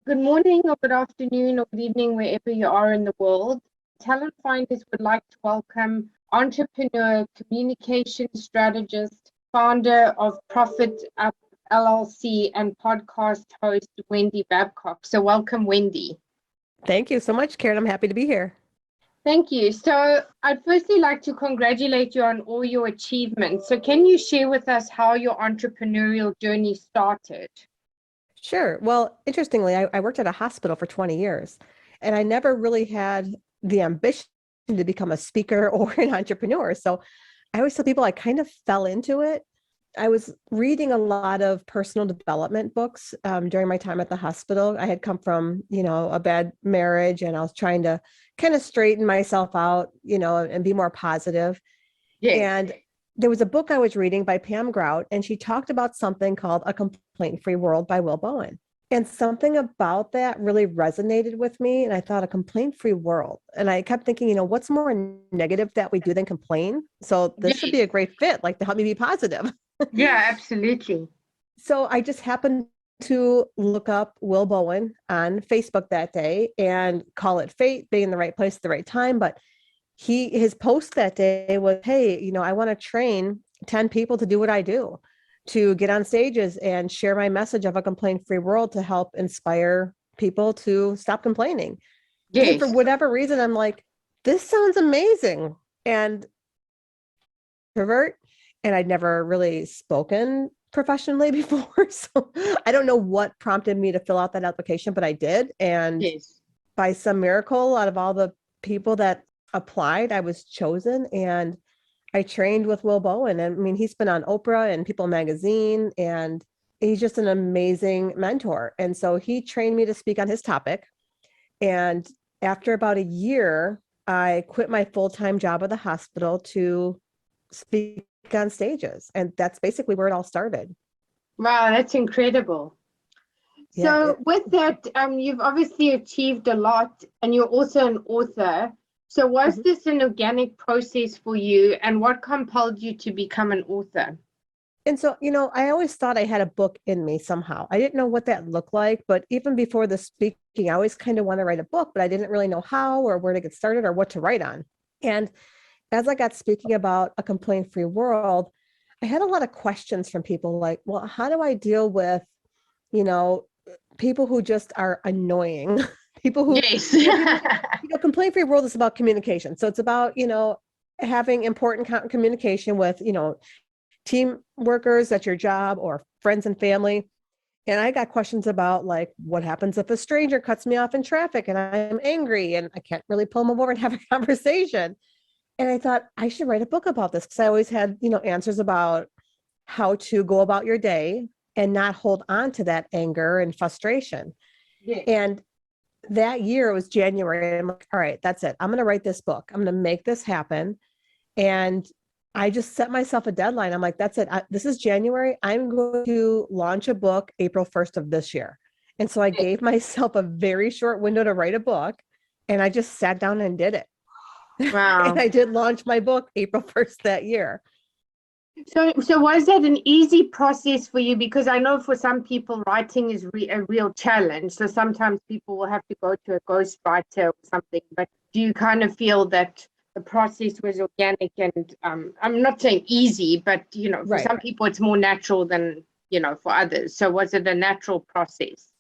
Good morning, or good afternoon, or good evening, wherever you are in the world. Talent Finders would like to welcome entrepreneur, communication strategist, founder of Profit Up LLC, and podcast host Wendy Babcock. So, welcome, Wendy. Thank you so much, Karen. I'm happy to be here. Thank you. So, I'd firstly like to congratulate you on all your achievements. So, can you share with us how your entrepreneurial journey started? Sure. Well, interestingly, I worked at a hospital for 20 years, and I never really had the ambition to become a speaker or an entrepreneur. So I always tell people I kind of fell into it. I was reading a lot of personal development books during my time at the hospital. I had come from, a bad marriage, and I was trying to kind of straighten myself out, and be more positive. Yes. And there was a book I was reading by Pam Grout, and she talked about something called A Complaint-Free World by Will Bowen. And something about that really resonated with me. And I thought, a complaint-free world. And I kept thinking, what's more negative that we do than complain? So this should be a great fit, like to help me be positive. Yeah, absolutely. So I just happened to look up Will Bowen on Facebook that day, and call it fate, being in the right place at the right time. But his post that day was, hey, I want to train 10 people to do what I do, to get on stages and share my message of a complaint-free world to help inspire people to stop complaining. Yes. And for whatever reason, I'm like, this sounds amazing. And introvert, and I'd never really spoken professionally before. So I don't know what prompted me to fill out that application, but I did. And Yes. by some miracle, out of all the people that applied, I was chosen, and I trained with Will Bowen. And I mean, he's been on Oprah and People Magazine, and he's just an amazing mentor. And so he trained me to speak on his topic. And after about a year, I quit my full-time job at the hospital to speak on stages. And that's basically where it all started. Wow, that's incredible. So with that, you've obviously achieved a lot, and you're also an author. So was this an organic process for you, and what compelled you to become an author? And so, I always thought I had a book in me somehow. I didn't know what that looked like, but even before the speaking, I always kind of want to write a book, but I didn't really know how or where to get started or what to write on. And as I got speaking about a complaint-free world, I had a lot of questions from people like, well, how do I deal with, people who just are annoying? People who, Yes. complaint-free world is about communication. So it's about, having important communication with, team workers at your job or friends and family. And I got questions about, like, what happens if a stranger cuts me off in traffic and I'm angry and I can't really pull them over and have a conversation. And I thought I should write a book about this, because I always had, answers about how to go about your day and not hold on to that anger and frustration. Yes. And that year, it was January. I'm like, all right, that's it. I'm going to write this book. I'm going to make this happen. And I just set myself a deadline. I'm like, that's it. This is January. I'm going to launch a book April 1st of this year. And so I gave myself a very short window to write a book, and I just sat down and did it. Wow. And I did launch my book April 1st that year. So was that an easy process for you? Because I know for some people, writing is a real challenge. So sometimes people will have to go to a ghostwriter or something. But do you kind of feel that the process was organic? And I'm not saying easy, but, for some people, it's more natural than, for others. So was it a natural process?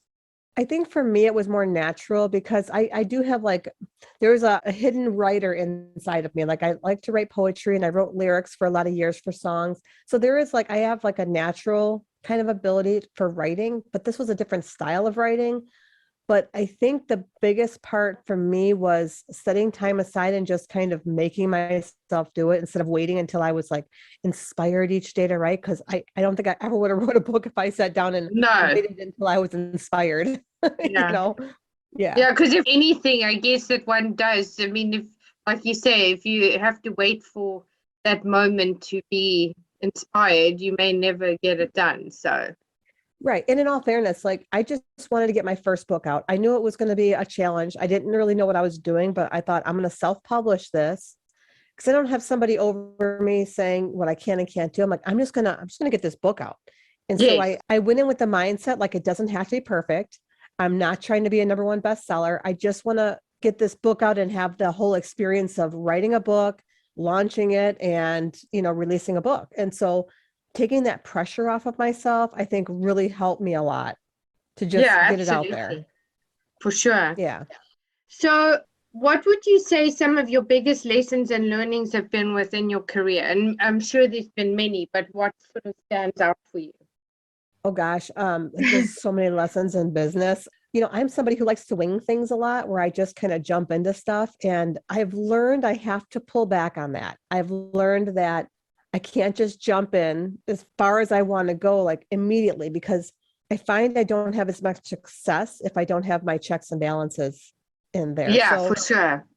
I think for me, it was more natural, because I do have, like, there's a hidden writer inside of me. Like, I like to write poetry, and I wrote lyrics for a lot of years for songs. So there is, like, I have like a natural kind of ability for writing, but this was a different style of writing. But I think the biggest part for me was setting time aside and just kind of making myself do it, instead of waiting until I was, like, inspired each day to write. Because I don't think I ever would have wrote a book if I sat down and waited until I was inspired. Yeah. Yeah. Yeah, because if anything, I guess that one does. I mean, if, like you say, if you have to wait for that moment to be inspired, you may never get it done. So Right. And in all fairness, like, I just wanted to get my first book out. I knew it was going to be a challenge. I didn't really know what I was doing, but I thought, I'm going to self-publish this, because I don't have somebody over me saying what I can and can't do. I'm like, I'm just gonna get this book out. And so yes. I went in with the mindset, like, it doesn't have to be perfect. I'm not trying to be a number one bestseller. I just want to get this book out and have the whole experience of writing a book, launching it, and, releasing a book. And so taking that pressure off of myself, I think really helped me a lot to just Yeah, get it out there. absolutely. For sure. Yeah. So what would you say some of your biggest lessons and learnings have been within your career? And I'm sure there's been many, but what sort of stands out for you? Oh gosh, there's so many lessons in business. I'm somebody who likes to wing things a lot, where I just kind of jump into stuff. And I've learned I have to pull back on that. I've learned that I can't just jump in as far as I want to go, like immediately, because I find I don't have as much success if I don't have my checks and balances in there. Yeah, So, for sure.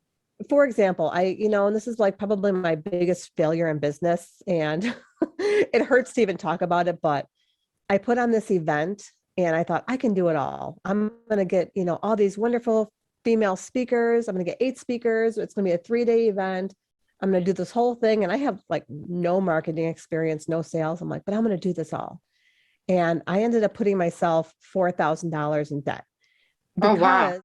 for example, and this is like probably my biggest failure in business, and it hurts to even talk about it, but I put on this event and I thought I can do it all. I'm going to get, all these wonderful female speakers. I'm going to get 8 speakers. It's going to be a 3-day event. I'm going to do this whole thing. And I have like no marketing experience, no sales. I'm like, but I'm going to do this all. And I ended up putting myself $4,000 in debt. Oh, wow.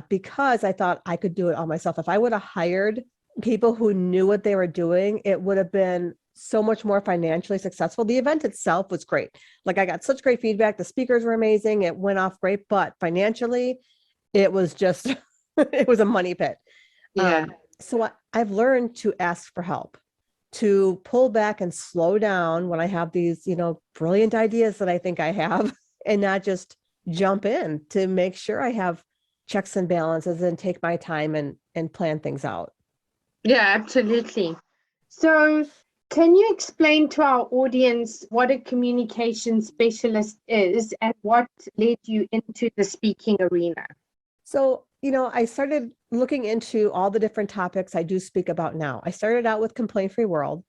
Because I thought I could do it all myself. If I would have hired people who knew what they were doing, it would have been so much more financially successful. The event itself was great. Like, I got such great feedback. The speakers were amazing. It went off great, but financially it was just, it was a money pit. Yeah. So I've learned to ask for help, to pull back and slow down when I have these, brilliant ideas that I think I have, and not just jump in, to make sure I have checks and balances and take my time and plan things out. Yeah, absolutely. So can you explain to our audience what a communication specialist is and what led you into the speaking arena? So, I started looking into all the different topics I do speak about now. I started out with Complaint-Free World,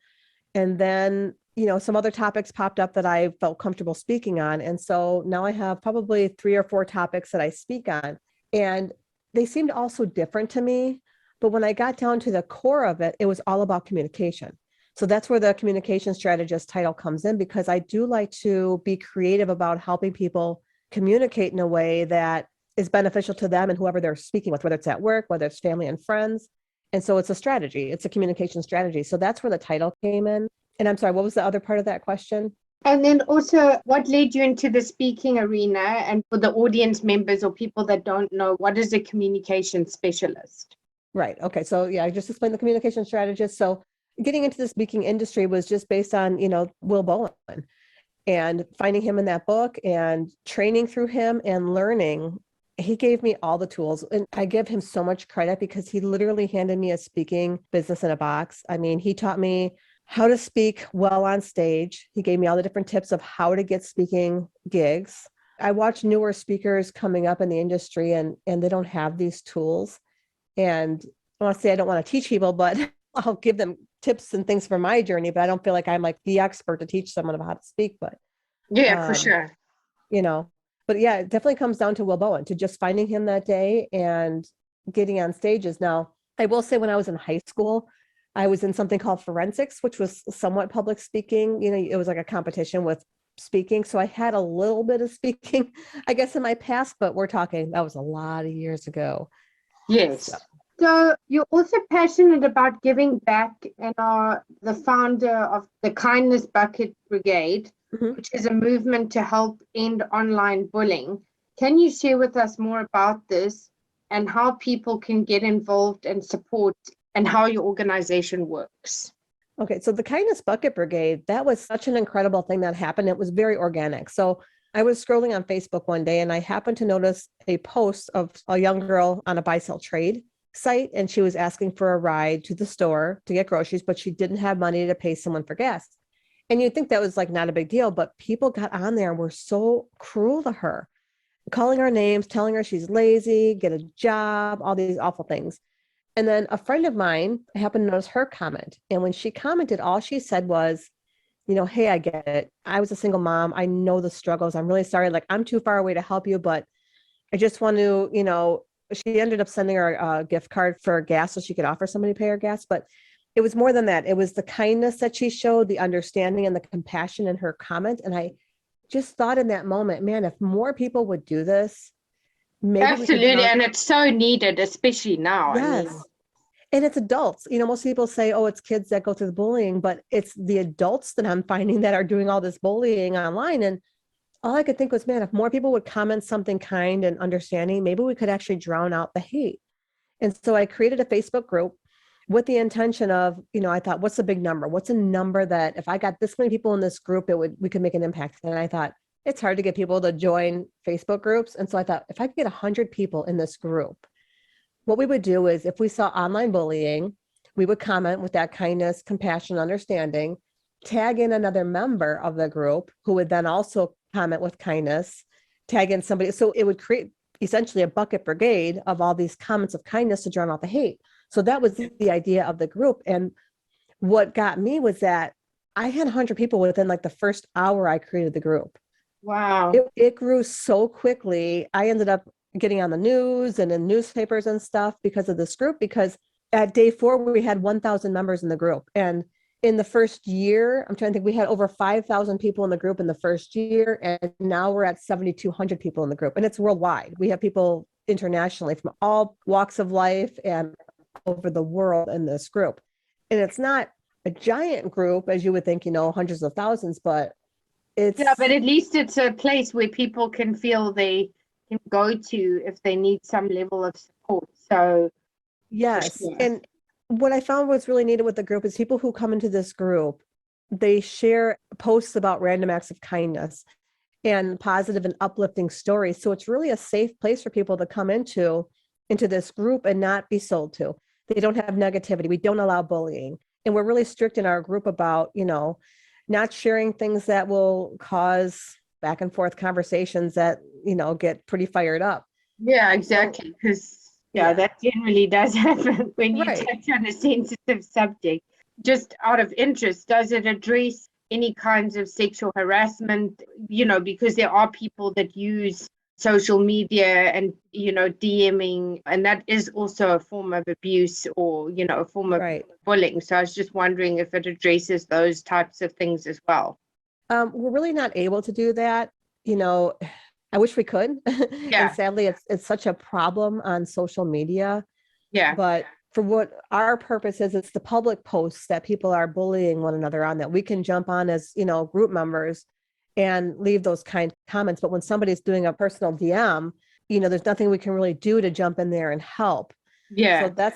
and then, some other topics popped up that I felt comfortable speaking on. And so now I have probably 3 or 4 topics that I speak on, and they seemed all so different to me. But when I got down to the core of it, it was all about communication. So that's where the communication strategist title comes in, because I do like to be creative about helping people communicate in a way that is beneficial to them and whoever they're speaking with, whether it's at work, whether it's family and friends. And so it's a strategy, it's a communication strategy. So that's where the title came in. And I'm sorry, what was the other part of that question? And then also, what led you into the speaking arena? And for the audience members or people that don't know, what is a communication specialist? Right. Okay. So I just explained the communication strategist. So getting into the speaking industry was just based on, Will Bowen, and finding him in that book and training through him and learning. He gave me all the tools, and I give him so much credit because he literally handed me a speaking business in a box. I mean, he taught me how to speak well on stage. He gave me all the different tips of how to get speaking gigs. I watch newer speakers coming up in the industry, and they don't have these tools. And I want to say I don't want to teach people, but I'll give them tips and things for my journey, but I don't feel like I'm like the expert to teach someone about how to speak. But Yeah, for sure. But yeah, it definitely comes down to Will Bowen, to just finding him that day and getting on stages. Now, I will say, when I was in high school, I was in something called forensics, which was somewhat public speaking. It was like a competition with speaking. So I had a little bit of speaking, I guess, in my past, but we're talking, that was a lot of years ago. Yes. So you're also passionate about giving back and are the founder of the Kindness Bucket Brigade, which is a movement to help end online bullying. Can you share with us more about this and how people can get involved and support, and how your organization works? Okay, so the Kindness Bucket Brigade, that was such an incredible thing that happened. It was very organic. So I was scrolling on Facebook one day, and I happened to notice a post of a young girl on a buy-sell trade site, and she was asking for a ride to the store to get groceries, but she didn't have money to pay someone for gas. And you'd think that was like not a big deal, but people got on there and were so cruel to her, calling her names, telling her she's lazy, get a job, all these awful things. And then a friend of mine happened to notice her comment. And when she commented, all she said was, hey, I get it. I was a single mom. I know the struggles. I'm really sorry. Like, I'm too far away to help you, but I just want to, she ended up sending her a gift card for gas so she could offer somebody to pay her gas. But it was more than that. It was the kindness that she showed, the understanding and the compassion in her comment. And I just thought in that moment, man, if more people would do this, maybe we could Absolutely. drown. And it's so needed, especially now. I mean, Yes. And it's adults. Most people say, oh, it's kids that go through the bullying, but it's the adults that I'm finding that are doing all this bullying online. And all I could think was, man, if more people would comment something kind and understanding, maybe we could actually drown out the hate. And so I created a Facebook group with the intention of, I thought, what's a big number? What's a number that if I got this many people in this group, we could make an impact. And I thought, it's hard to get people to join Facebook groups. And so I thought, if I could get 100 people in this group, what we would do is if we saw online bullying, we would comment with that kindness, compassion, understanding, tag in another member of the group who would then also comment with kindness, tag in somebody. So it would create essentially a bucket brigade of all these comments of kindness to drown out the hate. So that was the idea of the group. And what got me was that I had 100 people within like the first hour I created the group. wow. It grew so quickly. I ended up getting on the news and in newspapers and stuff because of this group, because at day 4, we had 1,000 members in the group. And in the first year, I'm trying to think, we had over 5,000 people in the group in the first year. And now we're at 7,200 people in the group. And it's worldwide. We have people internationally from all walks of life and over the world in this group. And it's not a giant group, as you would think, hundreds of thousands, but it's. Yeah, but at least it's a place where people can feel they can go to if they need some level of support. So, Yes. sure. And what I found was really needed with the group is people who come into this group, they share posts about random acts of kindness and positive and uplifting stories. So it's really a safe place for people to come into this group and not be sold to. They don't have negativity. We don't allow bullying. And we're really strict in our group about, not sharing things that will cause back and forth conversations that, get pretty fired up. Yeah, exactly. Because that generally does happen when you Right. touch on a sensitive subject. Just out of interest, does it address any kinds of sexual harassment? Because there are people that use social media and, DMing, and that is also a form of abuse or, a form of Right. bullying. So I was just wondering if it addresses those types of things as well. We're really not able to do that. I wish we could. Yeah. And sadly, it's such a problem on social media. Yeah. But for what our purpose is, it's the public posts that people are bullying one another on that we can jump on as, group members and leave those kind comments. But when somebody's doing a personal DM, there's nothing we can really do to jump in there and help. Yeah. So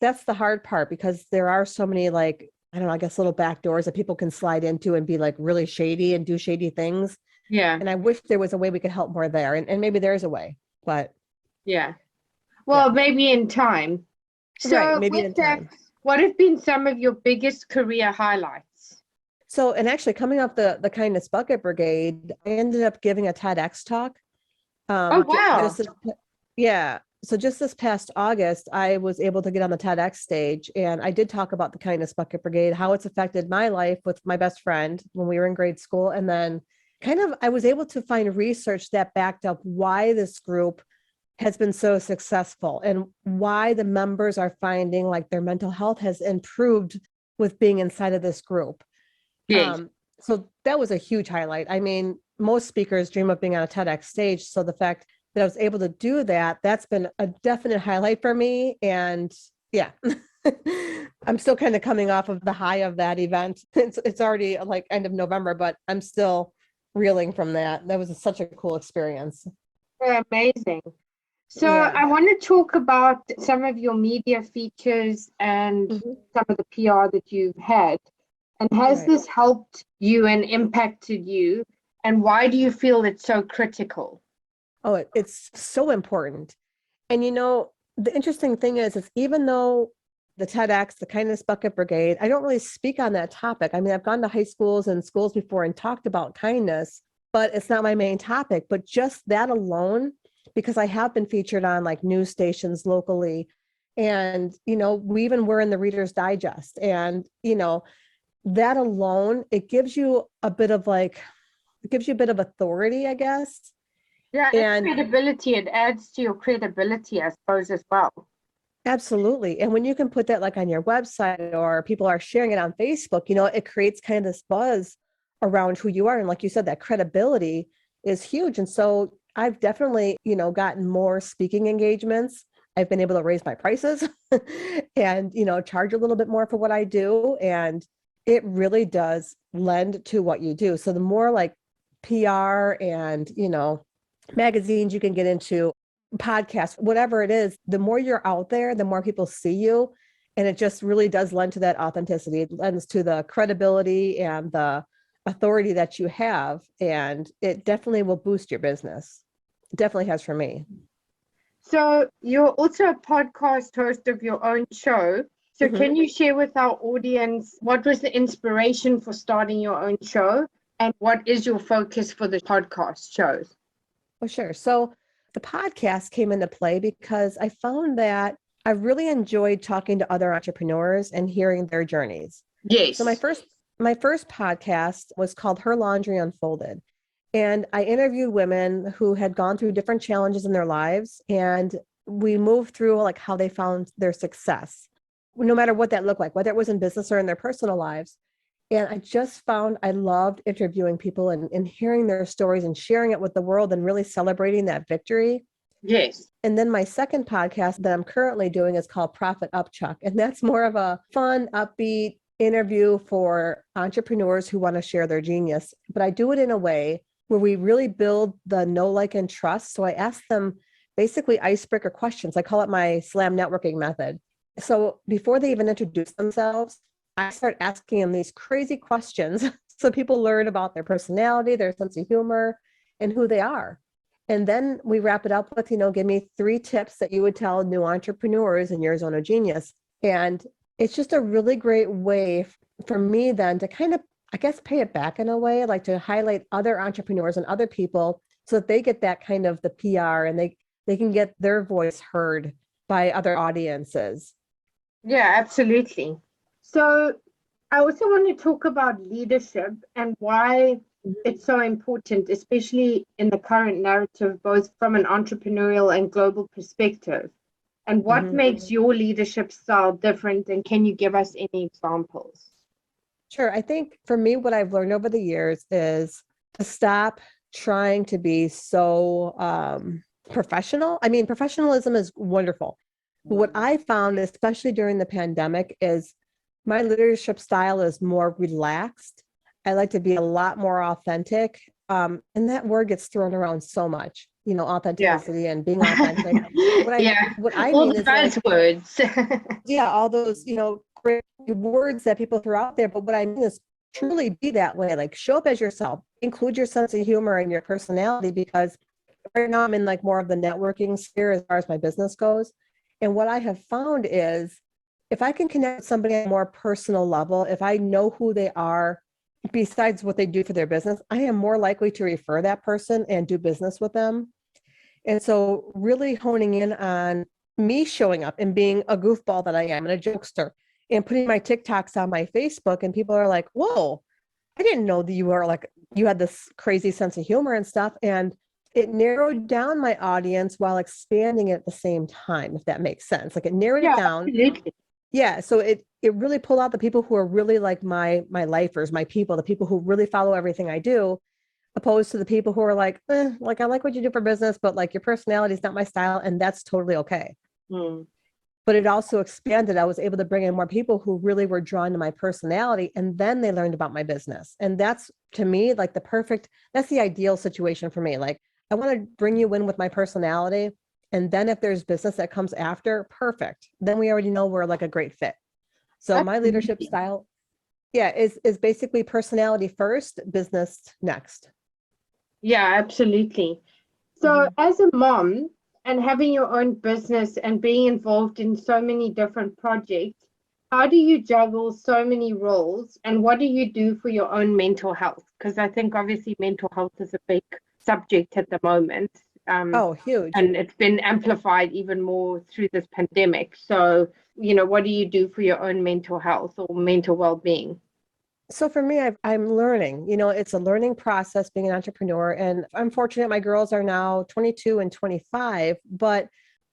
that's the hard part, because there are so many, like, I don't know, I guess little back doors that people can slide into and be like really shady and do shady things. Yeah. And I wish there was a way we could help more there. And maybe there's a way, but. Yeah. Well, maybe in time. So Right, maybe with in that, time. what have been some of your biggest career highlights? So, and actually coming off the Kindness Bucket Brigade, I ended up giving a TEDx talk. Oh, wow. So just this past August, I was able to get on the TEDx stage, and I did talk about the Kindness Bucket Brigade, how it's affected my life with my best friend when we were in grade school. And then I was able to find research that backed up why this group has been so successful and why the members are finding like their mental health has improved with being inside of this group. Yes. So that was a huge highlight. I mean, most speakers dream of being on a TEDx stage. So the fact that I was able to do that, that's been a definite highlight for me. And yeah, I'm still kind of coming off of the high of that event. It's already like end of November, but I'm still reeling from that. That was such a cool experience. Amazing. So Yeah. I want to talk about some of your media features and some of the PR that you've had. And has this helped you and impacted you? And why do you feel it's so critical? Oh, it's so important. And the interesting thing is even though the TEDx, the Kindness Bucket Brigade, I don't really speak on that topic. I mean, I've gone to high schools and schools before and talked about kindness, but it's not my main topic. But just that alone, because I have been featured on like news stations locally, and we even were in the Reader's Digest, and that alone, it gives you a bit of authority, I guess. Yeah, and credibility. It adds to your credibility, I suppose, as well. Absolutely. And when you can put that like on your website or people are sharing it on Facebook, it creates kind of this buzz around who you are. And like you said, that credibility is huge. And so I've definitely, gotten more speaking engagements. I've been able to raise my prices and, charge a little bit more for what I do. And it really does lend to what you do. So the more like PR and, magazines you can get into, podcasts, whatever it is, the more you're out there, the more people see you. And it just really does lend to that authenticity. It lends to the credibility and the authority that you have. And it definitely will boost your business. It definitely has for me. So you're also a podcast host of your own show. So can you share with our audience what was the inspiration for starting your own show and what is your focus for the podcast shows? Oh, sure. So the podcast came into play because I found that I really enjoyed talking to other entrepreneurs and hearing their journeys. Yes. So my first podcast was called Her Laundry Unfolded. And I interviewed women who had gone through different challenges in their lives. And we moved through like how they found their success, no matter what that looked like, whether it was in business or in their personal lives. And I just found I loved interviewing people and hearing their stories and sharing it with the world and really celebrating that victory. Yes. And then my second podcast that I'm currently doing is called Profit Up Chuck. And that's more of a fun, upbeat interview for entrepreneurs who want to share their genius. But I do it in a way where we really build the know, like, and trust. So I ask them basically icebreaker questions. I call it my slam networking method. So before they even introduce themselves, I start asking them these crazy questions so people learn about their personality, their sense of humor, and who they are. And then we wrap it up with, give me 3 tips that you would tell new entrepreneurs in your zone of genius. And it's just a really great way for me then to kind of, I guess, pay it back in a way, like to highlight other entrepreneurs and other people so that they get that kind of the PR and they can get their voice heard by other audiences. Yeah, absolutely. So I also want to talk about leadership and why it's so important, especially in the current narrative, both from an entrepreneurial and global perspective. And what makes your leadership style different? And can you give us any examples? Sure. I think for me, what I've learned over the years is to stop trying to be so professional. I mean, professionalism is wonderful. But what I found, especially during the pandemic, is my leadership style is more relaxed. I like to be a lot more authentic. And that word gets thrown around so much, authenticity and being authentic. What I All mean the is like, buzzwords. yeah, all those, great words that people throw out there. But what I mean is truly be that way. Like show up as yourself, include your sense of humor and your personality, because right now I'm in like more of the networking sphere as far as my business goes. And what I have found is if I can connect with somebody at a more personal level, if I know who they are, besides what they do for their business, I am more likely to refer that person and do business with them. And so really honing in on me showing up and being a goofball that I am and a jokester and putting my TikToks on my Facebook, and people are like, whoa, I didn't know that you had this crazy sense of humor and stuff. And it narrowed down my audience while expanding it at the same time, if that makes sense. Like it narrowed it down. Absolutely. Yeah. So it really pulled out the people who are really like my lifers, my people, the people who really follow everything I do, opposed to the people who are like I like what you do for business, but like your personality is not my style. And that's totally okay. But it also expanded. I was able to bring in more people who really were drawn to my personality. And then they learned about my business. And that's, to me, like that's the ideal situation for me. Like, I want to bring you in with my personality. And then if there's business that comes after, perfect. Then we already know we're like a great fit. So my leadership style, is basically personality first, business next. Yeah, absolutely. So as a mom and having your own business and being involved in so many different projects, how do you juggle so many roles and what do you do for your own mental health? Because I think obviously mental health is a big subject at the moment. Huge. And it's been amplified even more through this pandemic. So, what do you do for your own mental health or mental well-being? So for me, I'm learning, it's a learning process being an entrepreneur. And I'm fortunate my girls are now 22 and 25, but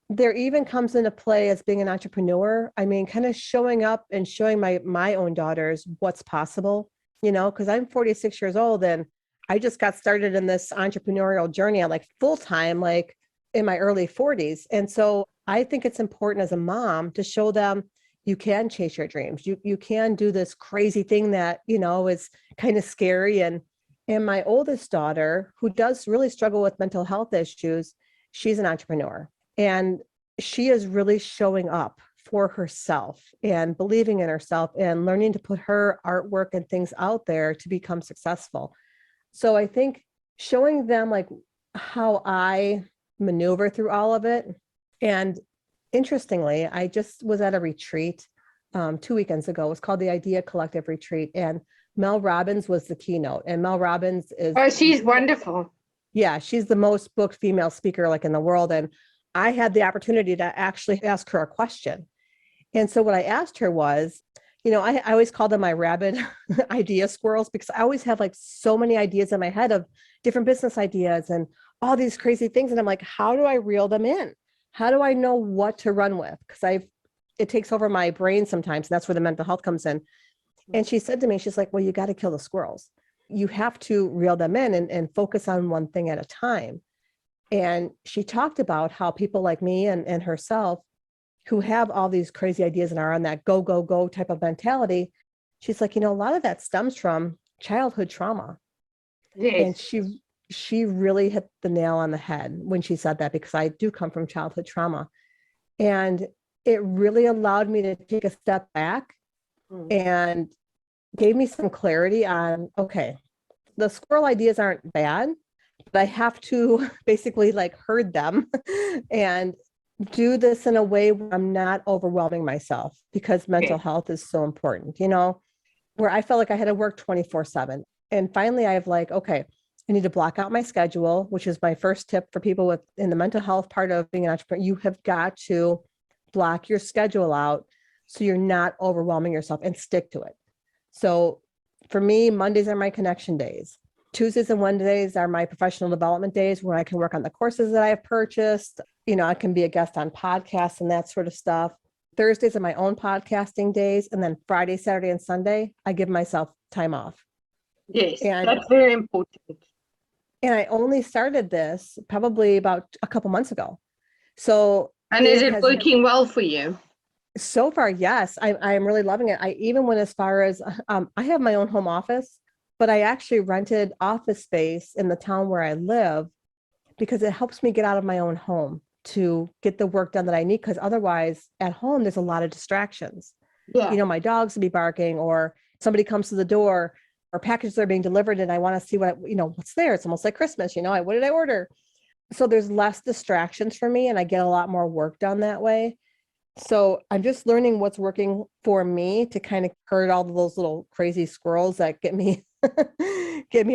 there even comes into play as being an entrepreneur. I mean, kind of showing up and showing my own daughters what's possible, because I'm 46 years old and I just got started in this entrepreneurial journey at like full time, like in my early 40s. And so I think it's important as a mom to show them you can chase your dreams. You can do this crazy thing that, is kind of scary. And my oldest daughter, who does really struggle with mental health issues, she's an entrepreneur. And she is really showing up for herself and believing in herself and learning to put her artwork and things out there to become successful. So I think showing them like how I maneuver through all of it. And interestingly, I just was at a retreat 2 weekends ago. It was called the Idea Collective Retreat. And Mel Robbins was the keynote. And Mel Robbins is— Oh, she's wonderful. Yeah, she's the most booked female speaker like in the world. And I had the opportunity to actually ask her a question. And so what I asked her was, I always call them my rabid idea squirrels, because I always have like so many ideas in my head of different business ideas and all these crazy things. And I'm like, how do I reel them in? How do I know what to run with? Because it takes over my brain sometimes. And that's where the mental health comes in. And she said to me, she's like, well, you got to kill the squirrels. You have to reel them in and focus on one thing at a time. And she talked about how people like me and herself, who have all these crazy ideas and are on that go, go, go type of mentality, she's like, a lot of that stems from childhood trauma. Yes. And she really hit the nail on the head when she said that, because I do come from childhood trauma. And it really allowed me to take a step back and gave me some clarity on, okay, the squirrel ideas aren't bad, but I have to basically like herd them and do this in a way where I'm not overwhelming myself, because mental health is so important, where I felt like I had to work 24/7. And finally I've like, okay, I need to block out my schedule, which is my first tip for people in the mental health part of being an entrepreneur. You have got to block your schedule out so you're not overwhelming yourself, and stick to it. So for me, Mondays are my connection days. Tuesdays and Wednesdays are my professional development days, where I can work on the courses that I have purchased. I can be a guest on podcasts and that sort of stuff. Thursdays are my own podcasting days. And then Friday, Saturday, and Sunday, I give myself time off. Yes, And that's very important. And I only started this probably about a couple months ago. So, and is it working well for you? So far, yes. I am really loving it. I even went as far as I have my own home office, but I actually rented office space in the town where I live, because it helps me get out of my own home to get the work done that I need. Because otherwise at home, there's a lot of distractions. Yeah. My dogs will be barking, or somebody comes to the door, or packages are being delivered and I want to see what's there. It's almost like Christmas, what did I order? So there's less distractions for me, and I get a lot more work done that way. So I'm just learning what's working for me to kind of herd all of those little crazy squirrels that get me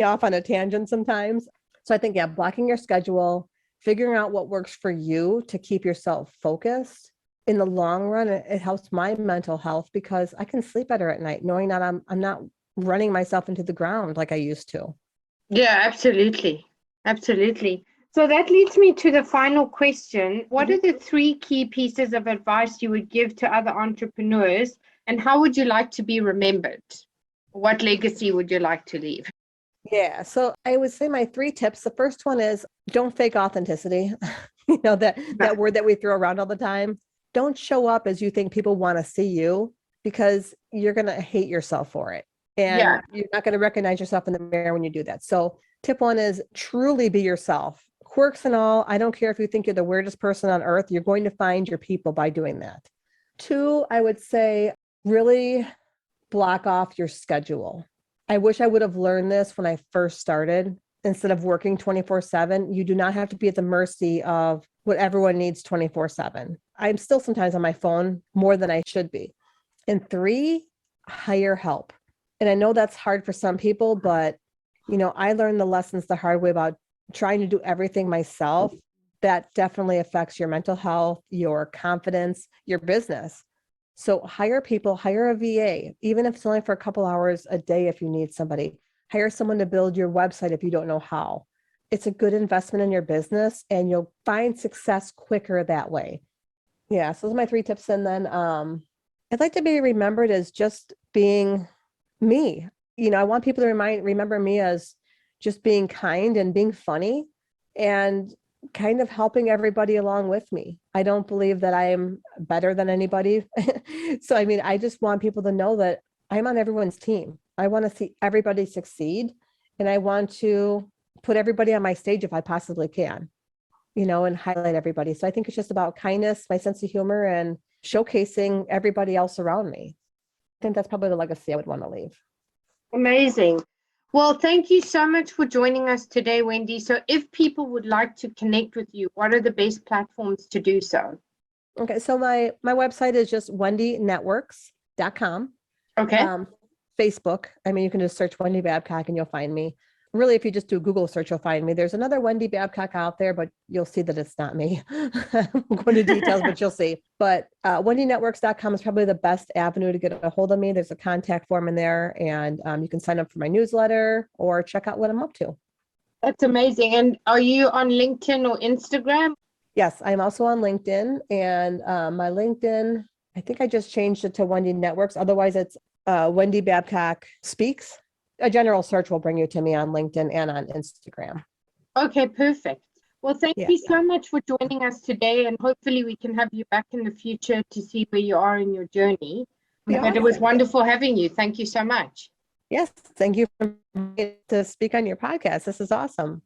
off on a tangent sometimes. So I think, yeah, blocking your schedule, figuring out what works for you to keep yourself focused. In the long run, it helps my mental health, because I can sleep better at night knowing that I'm not running myself into the ground like I used to. Yeah, absolutely. Absolutely. So that leads me to the final question. What are the 3 key pieces of advice you would give to other entrepreneurs, and how would you like to be remembered? What legacy would you like to leave? Yeah, so I would say my 3 tips. The first one is, don't fake authenticity. That word that we throw around all the time. Don't show up as you think people want to see you, because you're going to hate yourself for it. And you're not going to recognize yourself in the mirror when you do that. So tip 1 is truly be yourself. Quirks and all, I don't care if you think you're the weirdest person on earth, you're going to find your people by doing that. 2, I would say, really block off your schedule. I wish I would have learned this when I first started. Instead of working 24/7, you do not have to be at the mercy of what everyone needs 24/7. I'm still sometimes on my phone more than I should be. And 3, hire help. And I know that's hard for some people, but I learned the lessons the hard way about trying to do everything myself. That definitely affects your mental health, your confidence, your business. So hire people, hire a VA, even if it's only for a couple hours a day. If you need somebody, hire someone to build your website if you don't know how. It's a good investment in your business, and you'll find success quicker that way. Yeah, so those are my 3 tips. And then I'd like to be remembered as just being me. I want people to remember me as just being kind and being funny and kind of helping everybody along with me. I don't believe that I am better than anybody. So, I mean, I just want people to know that I'm on everyone's team. I want to see everybody succeed, and I want to put everybody on my stage if I possibly can, and highlight everybody. So I think it's just about kindness, my sense of humor, and showcasing everybody else around me. I think that's probably the legacy I would want to leave. Amazing. Well, thank you so much for joining us today, Wendy. So if people would like to connect with you, what are the best platforms to do so? Okay, so my website is just wendynetworks.com. Okay. Facebook, I mean, you can just search Wendy Babcock and you'll find me. Really, if you just do Google search, you'll find me. There's another Wendy Babcock out there, but you'll see that it's not me. I won't go into details, but you'll see. But wendynetworks.com is probably the best avenue to get a hold of me. There's a contact form in there, and you can sign up for my newsletter or check out what I'm up to. That's amazing. And are you on LinkedIn or Instagram? Yes, I'm also on LinkedIn, and my LinkedIn, I think I just changed it to Wendy Networks. Otherwise, it's Wendy Babcock Speaks. A general search will bring you to me on LinkedIn and on Instagram. Okay, perfect. Well, thank you so much for joining us today, and hopefully we can have you back in the future to see where you are in your journey. But it was wonderful having you. Thank you so much. Yes, thank you for to speak on your podcast. This is awesome.